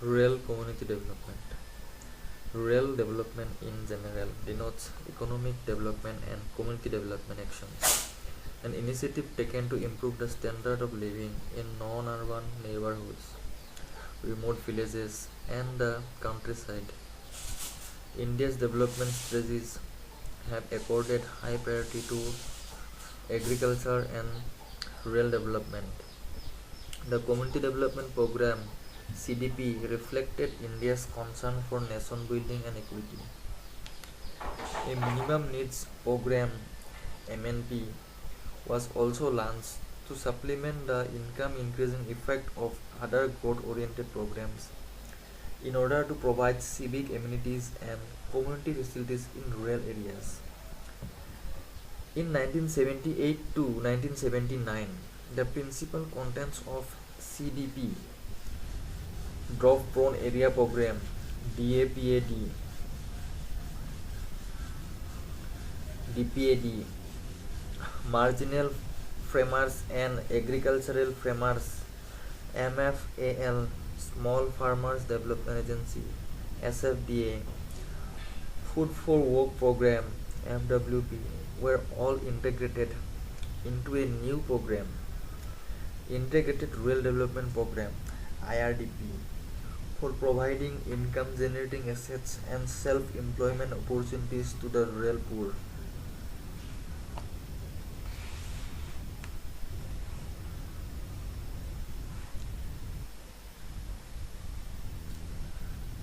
Rural community development. Rural development in general denotes economic development and community development actions, an initiative taken to improve the standard of living in non-urban neighborhoods, remote villages, and the countryside. India's development strategies have accorded high priority to agriculture and rural development. The Community Development Program (CDP) reflected India's concern for nation building and equity. A minimum needs program (MNP) was also launched to supplement the income increasing effect of other growth oriented programs in order to provide civic amenities and community facilities in rural areas. In 1978 to 1979, the principal contents of CDP Drought Prone Area Program DAPAD, DPAD, Marginal Farmers and Agricultural Farmers MFAL, Small Farmers Development Agency SFDA, Food for Work Program FWP were all integrated into a new program, Integrated Rural Development Program IRDP, for providing income generating assets and self employment opportunities to the rural poor.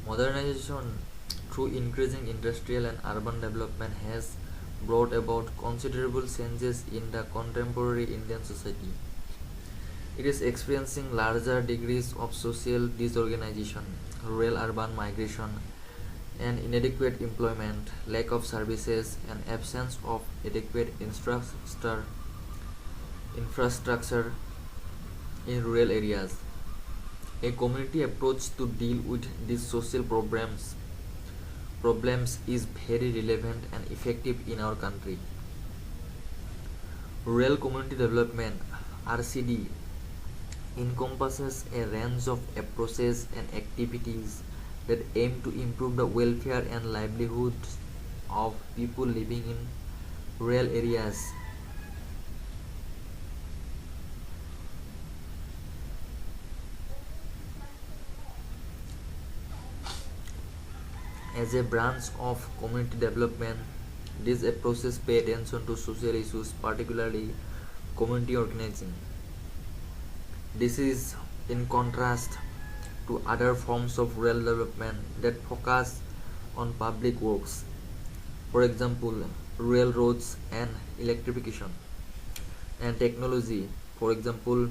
Modernization through increasing industrial and urban development has brought about considerable changes in the contemporary Indian society. It is experiencing larger degrees of social disorganization, rural urban migration, and inadequate employment, lack of services, and absence of adequate infrastructure in rural areas. A community approach to deal with these social problems is very relevant and effective in our country. Rural Community Development RCD encompasses a range of approaches and activities that aim to improve the welfare and livelihoods of people living in rural areas. As a branch of community development, these approaches pay attention to social issues, particularly community organizing. This is in contrast to other forms of rural development that focus on public works, for example, railroads and electrification, and technology, for example,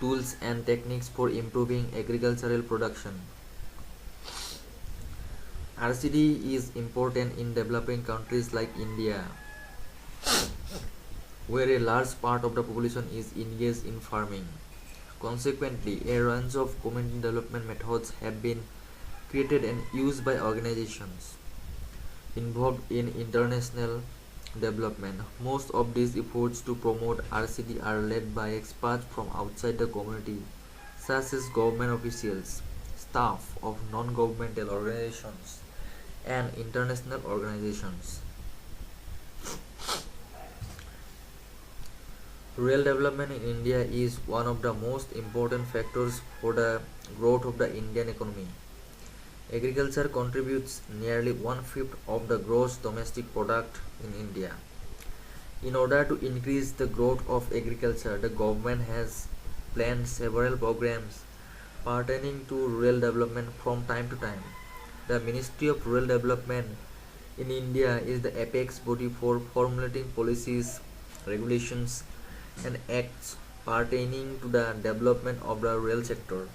tools and techniques for improving agricultural production. RCD is important in developing countries like India, where a large part of the population is engaged in farming. Consequently, a range of community development methods have been created and used by organizations involved in international development. Most of these efforts to promote RCD are led by experts from outside the community, such as government officials, staff of non-governmental organizations, and international organizations. Rural development in India is one of the most important factors for the growth of the Indian economy. Agriculture contributes nearly one-fifth of the gross domestic product in India. In order to increase the growth of agriculture, the government has planned several programs pertaining to rural development from time to time. The Ministry of Rural Development in India is the apex body for formulating policies, regulations, and acts pertaining to the development of the rural sector.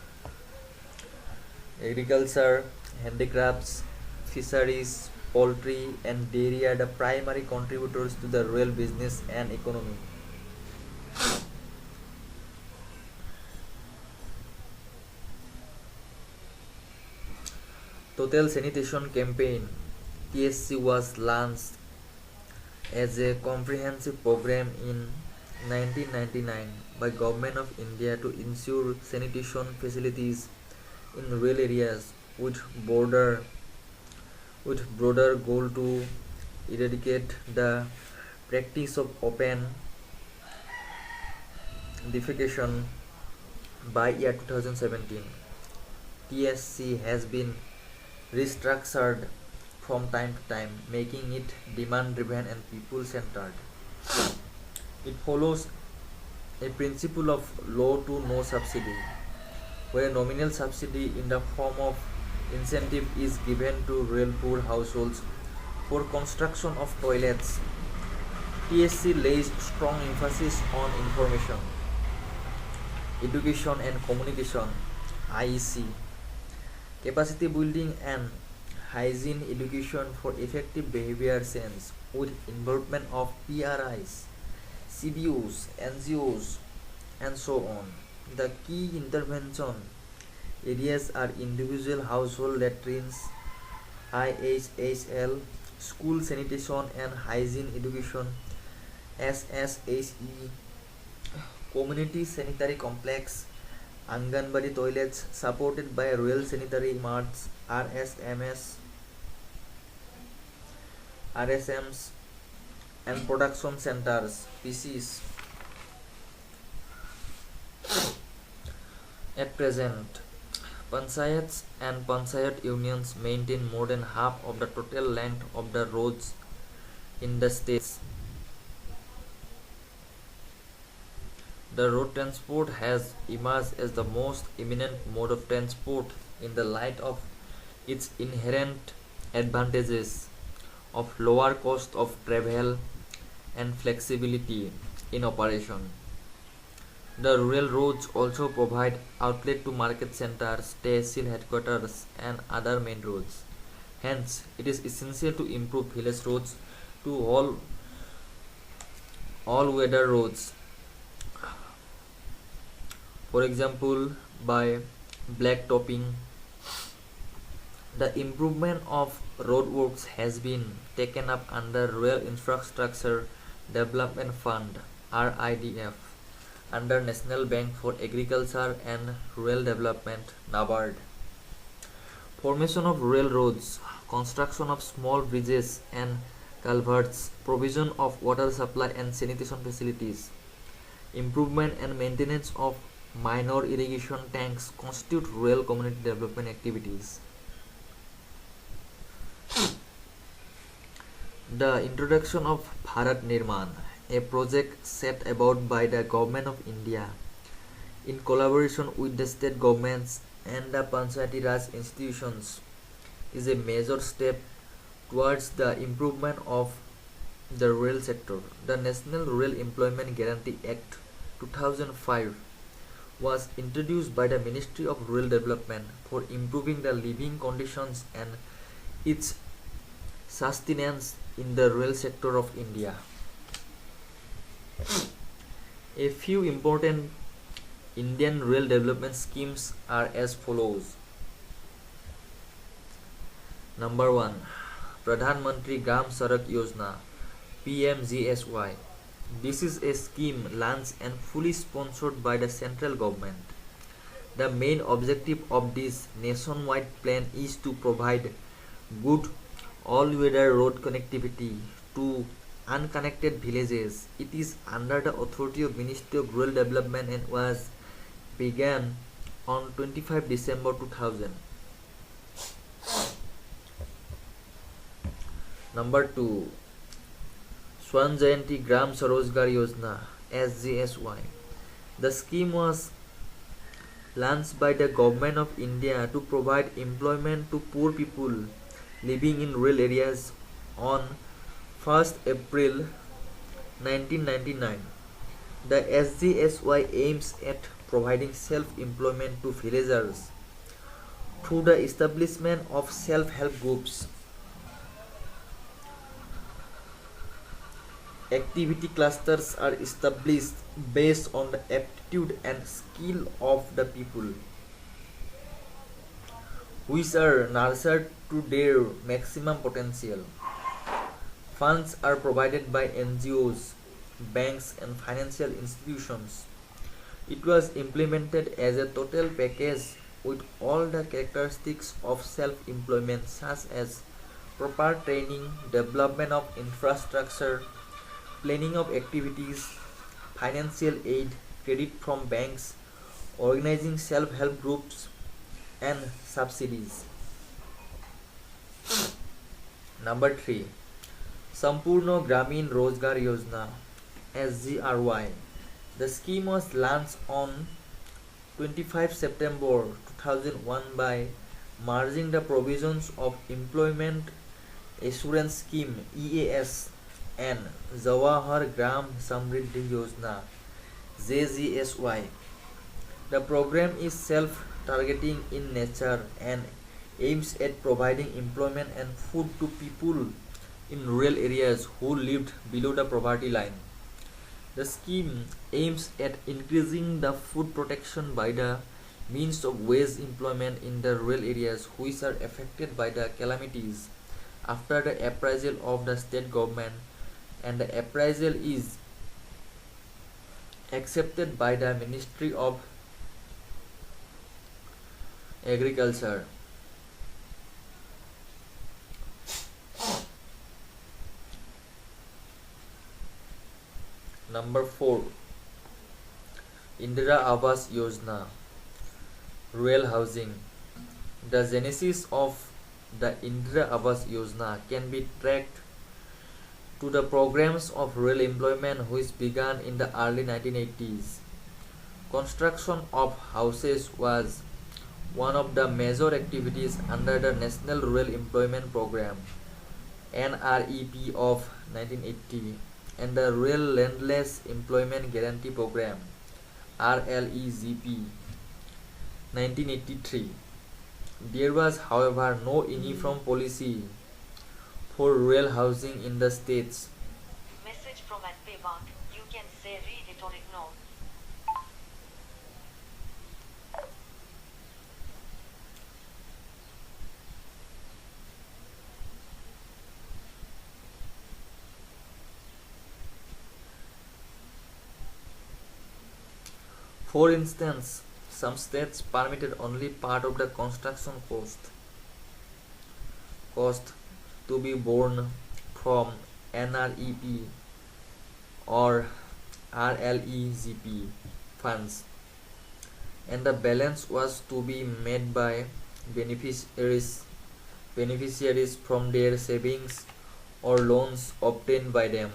Agriculture, handicrafts, fisheries, poultry, and dairy are the primary contributors to the rural business and economy. Total Sanitation Campaign TSC was launched as a comprehensive program in 1999 by Government of India to ensure sanitation facilities in rural areas broader with broader goal to eradicate the practice of open defecation. By year 2017, TSC has been restructured from time to time, making it demand driven and people centered. It follows a principle of low to no subsidy, where nominal subsidy in the form of incentive is given to rural poor households for construction of toilets. TSC lays strong emphasis on information, education and communication (IEC), capacity building and hygiene education for effective behavior change with involvement of PRIs, CBOs, NGOs, and so on. The key intervention areas are individual household latrines, IHSL, school sanitation and hygiene education, SSHE, community sanitary complex, Anganwadi toilets supported by rural sanitary marts, RSMs, and production centers, PCs. At present, panchayats and panchayat unions maintain more than half of the total length of the roads in the states. The road transport has emerged as the most eminent mode of transport in the light of its inherent advantages of lower cost of travel and flexibility in operation. The rural roads also provide outlet to market centers, tehsil headquarters and other main roads. Hence, it is essential to improve village roads to all-weather roads. For example, by blacktopping. The improvement of roadworks has been taken up under Rural Infrastructure Development Fund (RIDF) under National Bank for Agriculture and Rural Development (NABARD). Formation of rural roads, construction of small bridges and culverts, provision of water supply and sanitation facilities, improvement and maintenance of minor irrigation tanks constitute rural community development activities. The introduction of Bharat Nirman, a project set about by the Government of India in collaboration with the state governments and the Panchayati Raj institutions, is a major step towards the improvement of the rural sector. The National Rural Employment Guarantee Act 2005 was introduced by the Ministry of Rural Development for improving the living conditions and its sustenance in the rural sector of India. A few important Indian rural development schemes are as follows. Number 1. Pradhan Mantri Gram Sadak Yojana (PMGSY). This is a scheme launched and fully sponsored by the central government. The main objective of this nationwide plan is to provide good all-weather road connectivity to unconnected villages. It is under the authority of Ministry of Rural Development and was began on 25 December 2000. Number 2. Swan Jayanti Gram Sarojgar Yojana (SDSY). The scheme was launched by the Government of India to provide employment to poor people living in rural areas on 1st April 1999. The SDSY aims at providing self-employment to villagers through the establishment of self-help groups, activity clusters are established based on the aptitude and skill of the people, which are nurtured to their maximum potential. Funds are provided by NGOs, banks and financial institutions. It was implemented as a total package with all the characteristics of self-employment, such as proper training, development of infrastructure, planning of activities, financial aid, credit from banks, organizing self-help groups, and subsidies. Number 3. Sampurna Gramin Rozgar Yojana SGRY. The scheme was launched on 25 September 2001 by merging the provisions of Employment Assurance Scheme EAS and Jawahar Gram Samriddhi Yojana JGSY. The program is self-targeting in nature and aims at providing employment and food to people in rural areas who lived below the poverty line. The scheme aims at increasing the food protection by the means of wage employment in the rural areas which are affected by the calamities after the appraisal of the state government, and the appraisal is accepted by the Ministry of Agriculture. Number 4. Indira Awas Yojana Rural Housing. The genesis of the Indira Awas Yojana can be tracked to the programs of rural employment which began in the early 1980s. Construction of houses was one of the major activities under the National Rural Employment Program NREP of 1980 and the Rural Landless Employment Guarantee Program RLEGP 1983. There was, however, no uniform policy for rural housing in the states. Message from at Paybank. You can say read it or ignore. For instance, some states permitted only part of the construction cost to be borne from NREP or RLEGP funds, and the balance was to be made by beneficiaries from their savings or loans obtained by them.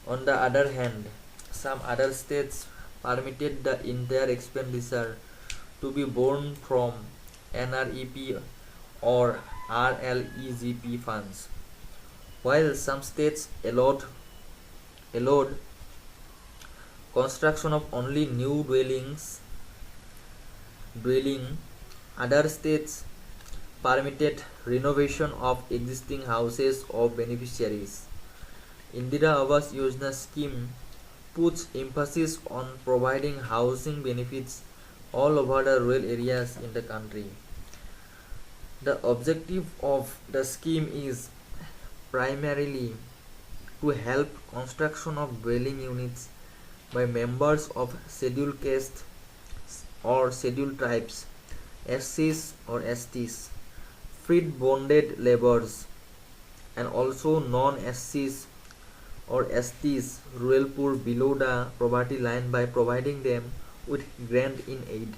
On the other hand, some other states permitted the entire expenditure to be borne from NREP or RLEGP funds, while some states allowed construction of only new dwelling. Other states permitted renovation of existing houses of beneficiaries. Indira Awas Yojana scheme puts emphasis on providing housing benefits all over the rural areas in the country. The objective of the scheme is primarily to help construction of dwelling units by members of scheduled castes or scheduled tribes, SCs or STs, freed bonded laborers, and also non-SCs or STs rural poor below the poverty line by providing them with grant in aid.